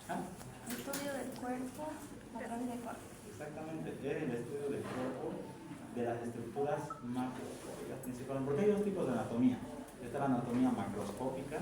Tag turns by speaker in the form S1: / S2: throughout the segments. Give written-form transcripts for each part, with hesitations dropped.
S1: ¿Ah?
S2: Estudio del cuerpo a través de cuerpo.
S1: Exactamente, es el estudio del cuerpo, de las estructuras macroscópicas principalmente, porque hay dos tipos de anatomía. Está la anatomía macroscópica,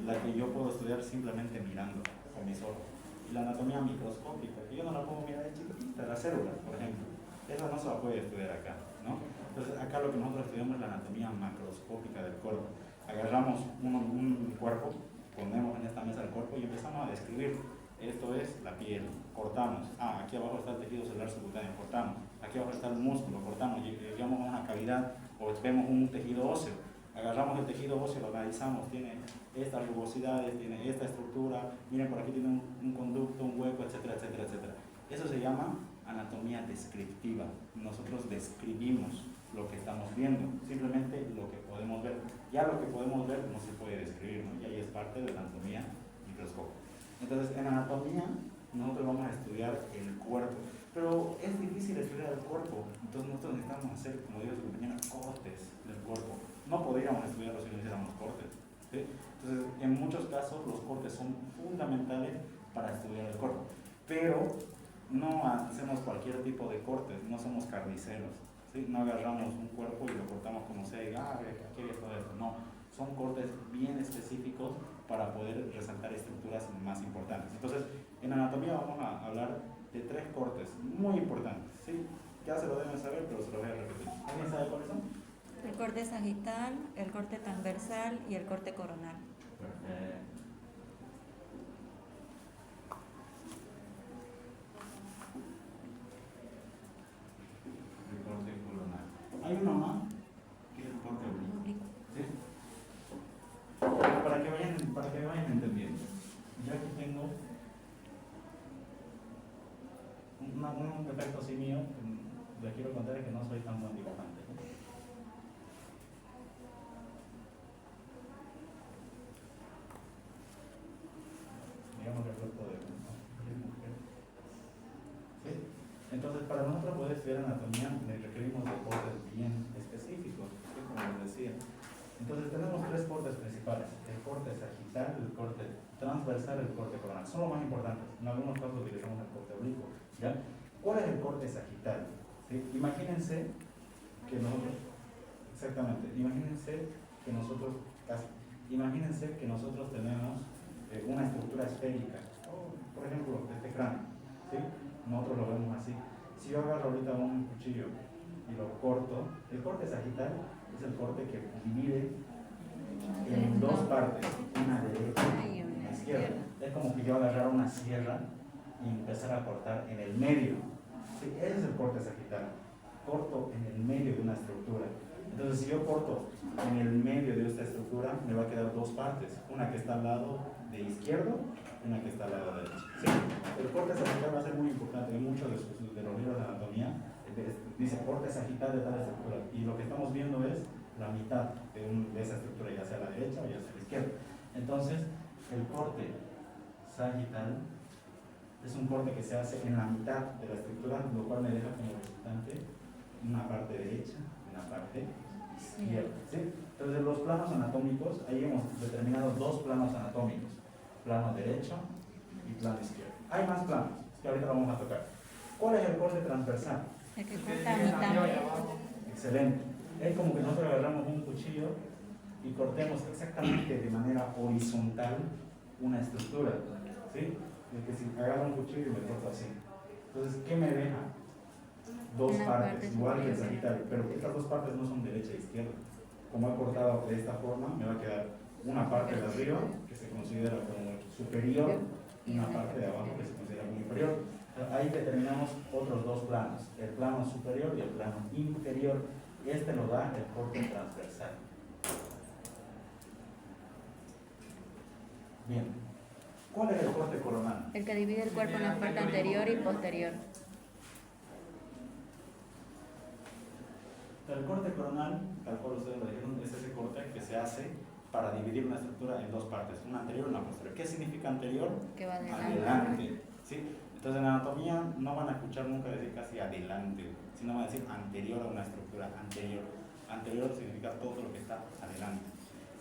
S1: la que yo puedo estudiar simplemente mirando con mis ojos, y la anatomía microscópica, que yo no la puedo mirar de chiquitita, la célula, por ejemplo. Esa no se la puede estudiar acá, ¿no? Entonces acá lo que nosotros estudiamos es la anatomía macroscópica del cuerpo. Agarramos un cuerpo, ponemos en esta mesa el cuerpo y empezamos a describir. Esto es la piel, cortamos. Aquí abajo está el tejido celular subcutáneo, cortamos. Aquí abajo está el músculo, cortamos. Llegamos a una cavidad o vemos un tejido óseo. Agarramos el tejido óseo, lo analizamos, tiene estas rugosidades, tiene esta estructura, miren por aquí tiene un conducto, un hueco, etcétera, etcétera, etcétera. Eso se llama anatomía descriptiva. Nosotros describimos lo que estamos viendo, simplemente lo que podemos ver. Ya lo que podemos ver no se puede describir, ¿no? Y ahí es parte de la anatomía microscópica. Entonces, en anatomía, nosotros vamos a estudiar el cuerpo, pero es difícil estudiar el cuerpo, entonces nosotros necesitamos hacer, como dijo su compañera, cortes del cuerpo. No podríamos estudiarlo si no hiciéramos cortes, ¿sí? Entonces, en muchos casos, los cortes son fundamentales para estudiar el cuerpo, pero no hacemos cualquier tipo de cortes, no somos carniceros, ¿sí? No agarramos un cuerpo y lo cortamos como sea y aquí hay todo esto, no. Son cortes bien específicos para poder resaltar estructuras más importantes. Entonces, en anatomía vamos a hablar de 3 cortes muy importantes, ¿sí? Ya se lo deben saber, pero se lo voy a repetir. ¿Alguien sabe cuáles son?
S3: El corte sagital, el corte transversal y el corte coronal.
S1: Perfecto. El corte coronal. Hay uno más, que es el corte oblicuo. ¿Sí? Para que vayan entendiendo. Yo aquí tengo un defecto así mío, que les quiero contar, es que no soy tan buen dibujante, ¿no? Digamos que el cuerpo de mujer. ¿Sí? Entonces, para nosotros poder estudiar anatomía, requerimos de cortes bien específicos, ¿sí? Como les decía. Entonces, tenemos 3 cortes principales: el corte sagital, el corte transversal, el corte coronal. Son los más importantes. En algunos casos utilizamos el corte oblicuo, ¿ya? ¿Cuál es el corte sagital? ¿Sí? Imagínense que nosotros, exactamente, imagínense que nosotros tenemos una estructura esférica, por ejemplo, este cráneo, ¿sí? Nosotros lo vemos así. Si yo agarro ahorita un cuchillo y lo corto, el corte sagital es el corte que divide en 2 partes, una derecha y una izquierda. Es como que yo agarrara una sierra y empezar a cortar en el medio. Sí, ese es el corte sagital. Corto en el medio de una estructura. Entonces, si yo corto en el medio de esta estructura, me va a quedar 2 partes. Una que está al lado de izquierdo y una que está al lado derecho. ¿Sí? El corte sagital va a ser muy importante. En muchos de los libros de anatomía dice corte sagital de tal estructura. Y lo que estamos viendo es la mitad de esa estructura, ya sea a la derecha o ya sea a la izquierda. Entonces, el corte sagital es un corte que se hace en la mitad de la estructura, lo cual me deja como resultante una parte derecha y una parte izquierda. ¿Sí? Entonces, los planos anatómicos, ahí hemos determinado 2 planos anatómicos: plano derecho y plano izquierdo. Hay más planos que ahorita vamos a tocar. ¿Cuál es el corte transversal?
S3: El que corta a mitad.
S1: Excelente. Es como que nosotros agarramos un cuchillo y cortemos exactamente de manera horizontal una estructura, ¿sí? Es que si agarro un cuchillo y me corto así. Entonces, ¿qué me deja? 2 partes, igual que el sagital, pero estas 2 partes no son derecha e izquierda. Como he cortado de esta forma, me va a quedar una parte de arriba, que se considera como superior, y una parte de abajo, que se considera como inferior. Ahí determinamos otros 2 planos, el plano superior y el plano inferior. Este lo da el corte transversal. Bien. ¿Cuál es el corte coronal?
S3: El que divide el cuerpo en la parte anterior y posterior.
S1: El corte coronal, tal cual ustedes lo dijeron, es ese corte que se hace para dividir una estructura en 2 partes, una anterior y una posterior. ¿Qué significa anterior?
S3: Que va
S1: adelante. ¿Sí? Entonces, en anatomía no van a escuchar nunca decir casi adelante, sino van a decir anterior a una estructura, anterior. Anterior significa todo lo que está adelante.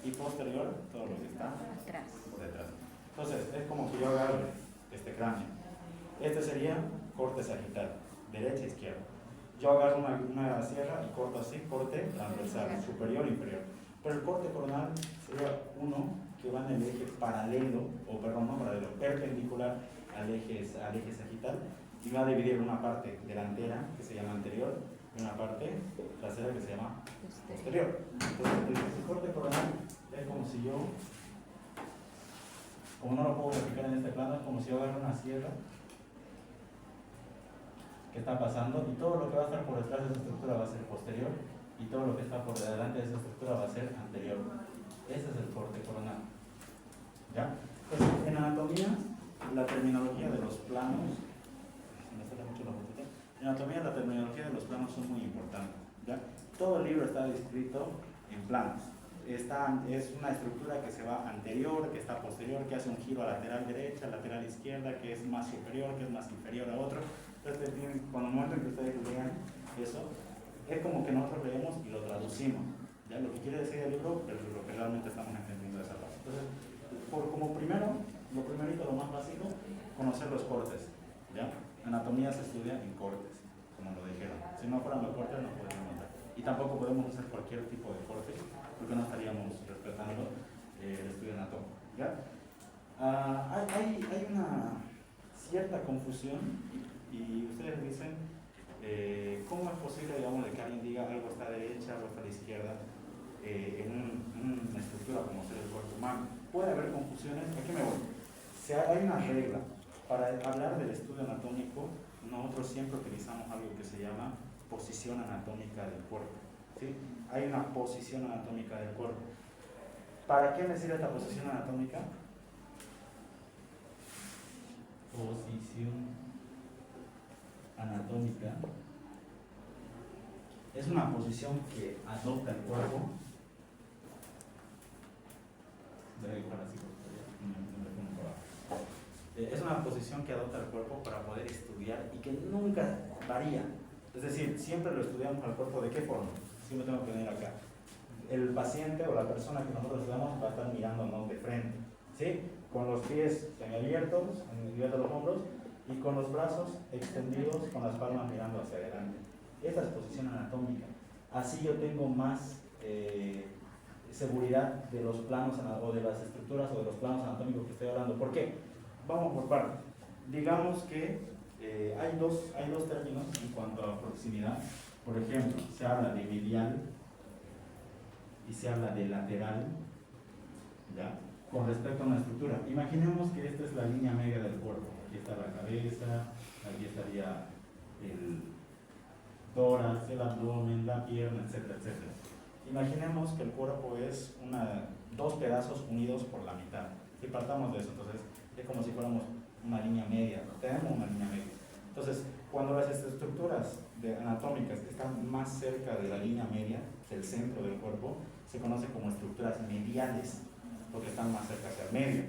S1: Y posterior, todo lo que está
S3: atrás.
S1: por detrás. Entonces, es como que yo agarre Este sería corte sagital, derecha e izquierda. Yo agarro una sierra y corto así, corte transversal, superior e inferior. Pero el corte coronal sería uno que va en el eje paralelo, o perdón, no paralelo, perpendicular al eje sagital, y va a dividir una parte delantera que se llama anterior y una parte trasera que se llama posterior. Entonces, el corte coronal es como si yo, como no lo puedo graficar en este plano, es como si yo agarro una sierra que está pasando y todo lo que va a estar por detrás de esa estructura va a ser posterior y todo lo que está por delante de esa estructura va a ser anterior. Ese es el corte coronal. ¿Ya? Entonces, en anatomía, la terminología de los planos, en anatomía la terminología de los planos son muy importantes. ¿Ya? Todo el libro está descrito en planos. Es una estructura que se va anterior, que está posterior, que hace un giro a lateral derecha, lateral izquierda, que es más superior, que es más inferior a otro. Entonces, cuando el momento en que ustedes lean eso, es como que nosotros leemos y lo traducimos. ¿Ya? Lo que quiere decir el libro, pero lo que realmente estamos entendiendo de esa parte. Entonces, como primero, lo primerito, lo más básico, conocer los cortes. ¿Ya? Anatomía se estudia en cortes, como lo dijeron. Si no fueran los cortes, no podríamos ver. Y tampoco podemos hacer cualquier tipo de corte, porque no estaríamos respetando el estudio anatómico. ¿Ya? Hay una cierta confusión y ustedes dicen ¿cómo es posible, digamos, de que alguien diga algo está a derecha, algo está a la izquierda en una estructura como ser el cuerpo humano? Puede haber confusiones. ¿A qué me voy? Hay una regla. Para hablar del estudio anatómico, nosotros siempre utilizamos algo que se llama posición anatómica del cuerpo. ¿Sí? Hay una posición anatómica del cuerpo. ¿Para qué me sirve esta posición anatómica? Posición anatómica es una posición que adopta el cuerpo. Es una posición que adopta el cuerpo para poder estudiar y que nunca varía. Es decir, siempre lo estudiamos al cuerpo. ¿De qué forma? Siempre tengo que venir acá. El paciente o la persona que nosotros estudiamos va a estar mirándonos de frente, ¿sí? Con los pies semiabiertos, en el nivel de los hombros, y con los brazos extendidos, con las palmas mirando hacia adelante. Esta es posición anatómica. Así yo tengo más seguridad de los planos o de las estructuras o de los planos anatómicos que estoy hablando. ¿Por qué? Vamos por partes. Digamos que hay dos términos en cuanto a proximidad. Por ejemplo, se habla de medial y se habla de lateral, ¿ya? Con respecto a una estructura. Imaginemos que esta es la línea media del cuerpo. Aquí está la cabeza, aquí estaría el tórax, el abdomen, la pierna, etcétera, etcétera. Imaginemos que el cuerpo es dos pedazos unidos por la mitad. Si partamos de eso, entonces es como si fuéramos una línea media. Tenemos una línea media. Entonces, cuando las estructuras anatómicas están más cerca de la línea media, del centro del cuerpo, se conoce como estructuras mediales, porque están más cerca hacia el medio.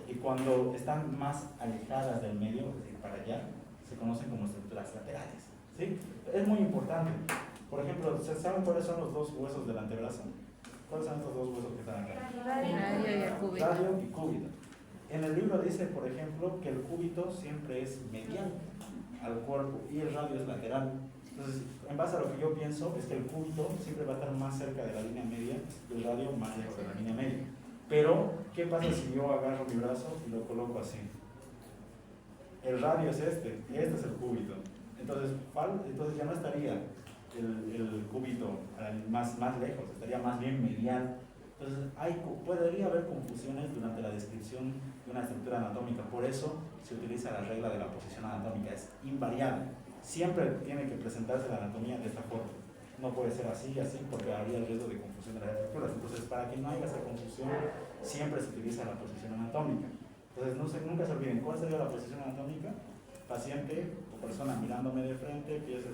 S1: Y cuando están más alejadas del medio, es decir, para allá, se conocen como estructuras laterales. ¿Sí? Es muy importante. Por ejemplo, ¿saben cuáles son los dos huesos del antebrazo? ¿Cuáles son estos dos huesos que están acá?
S2: Radio y el cúbito.
S1: Radio y cúbito. En el libro dice, por ejemplo, que el cúbito siempre es medial al cuerpo y el radio es lateral. Entonces, en base a lo que yo pienso, es que el cúbito siempre va a estar más cerca de la línea media y el radio más lejos de la línea media. Pero, ¿qué pasa si yo agarro mi brazo y lo coloco así? El radio es este, y este es el cúbito. Entonces ya no estaría el cúbito más lejos, estaría más bien medial. Entonces, podría haber confusiones durante la descripción de una estructura anatómica. Por eso se utiliza la regla de la posición anatómica, es invariable. Siempre tiene que presentarse la anatomía de esta forma. No puede ser así, porque habría el riesgo de confusión de las estructuras. Entonces, para que no haya esa confusión, siempre se utiliza la posición anatómica. Entonces, nunca se olviden, ¿cuál sería la posición anatómica? Paciente o persona mirándome de frente, pies,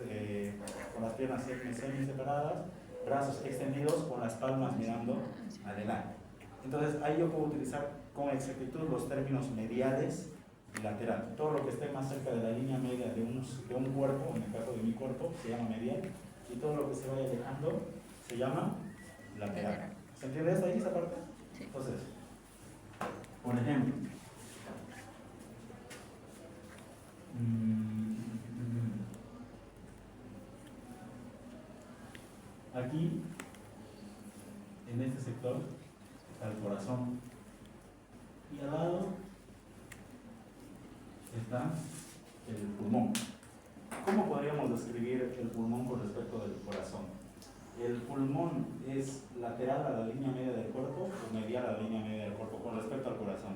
S1: con las piernas semi separadas, brazos extendidos, con las palmas mirando adelante. Entonces, ahí yo puedo utilizar con exactitud los términos mediales y lateral. Todo lo que esté más cerca de la línea media de un cuerpo, en el caso de mi cuerpo, se llama medial, y todo lo que se vaya alejando se llama lateral. ¿Se entiende esto ahí, esa parte?
S3: Sí.
S1: Entonces, por ejemplo, receptor, está el corazón. Y al lado está el pulmón. ¿Cómo podríamos describir el pulmón con respecto del corazón? ¿El pulmón es lateral a la línea media del cuerpo o medial a la línea media del cuerpo con respecto al corazón?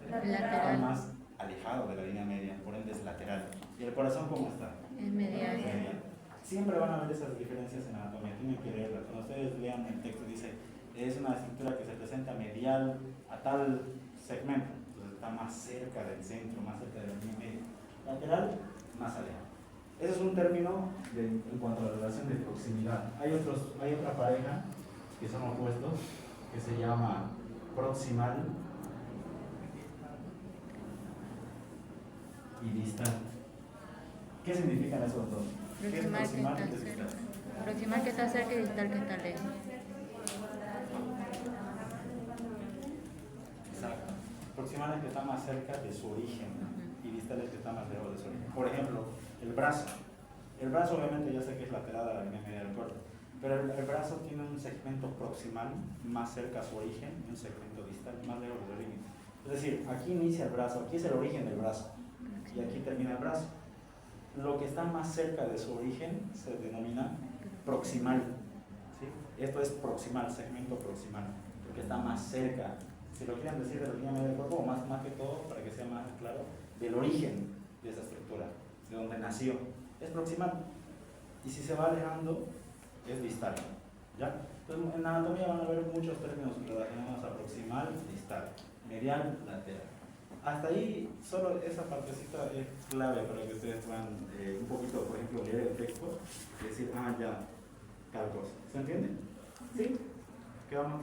S1: Está
S3: Lateral.
S1: más alejado de la línea media, por ende es lateral. ¿Y el corazón cómo está?
S3: Es medial.
S1: Medial. Siempre van a haber esas diferencias en anatomía, tienen que leerla. Cuando ustedes lean el texto dice, es una estructura que se presenta medial a tal segmento, entonces está más cerca del centro, más cerca de la línea media. Lateral, más alejado. Ese es un término en cuanto a la relación de proximidad. Hay otra pareja que son opuestos, que se llama proximal y distal. ¿Qué significan esos dos? ¿Qué es proximal y qué es distal?
S3: Proximal que está cerca y distal que está lejos.
S1: Exacto. Proximal es que está más cerca de su origen y distal es que está más lejos de su origen. Por ejemplo, el brazo. El brazo obviamente ya sé que es lateral a la línea media del cuerpo, pero el brazo tiene un segmento proximal más cerca a su origen y un segmento distal más lejos de su origen. Es decir, aquí inicia el brazo, aquí es el origen del brazo y aquí termina el brazo. Lo que está más cerca de su origen se denomina proximal. ¿Sí? Esto es proximal, segmento proximal, porque está más cerca, si lo quieren decir de la línea media del cuerpo, o más que todo, para que sea más claro, del origen de esa estructura, de donde nació, es proximal. Y si se va alejando, es distal. ¿Ya? Entonces, en anatomía van a haber muchos términos relacionados a proximal, distal, medial, lateral. Hasta ahí, solo esa partecita es clave para que ustedes puedan un poquito, por ejemplo, leer el texto y decir, ya, tal cosa. ¿Se entiende? ¿Sí? Quedamos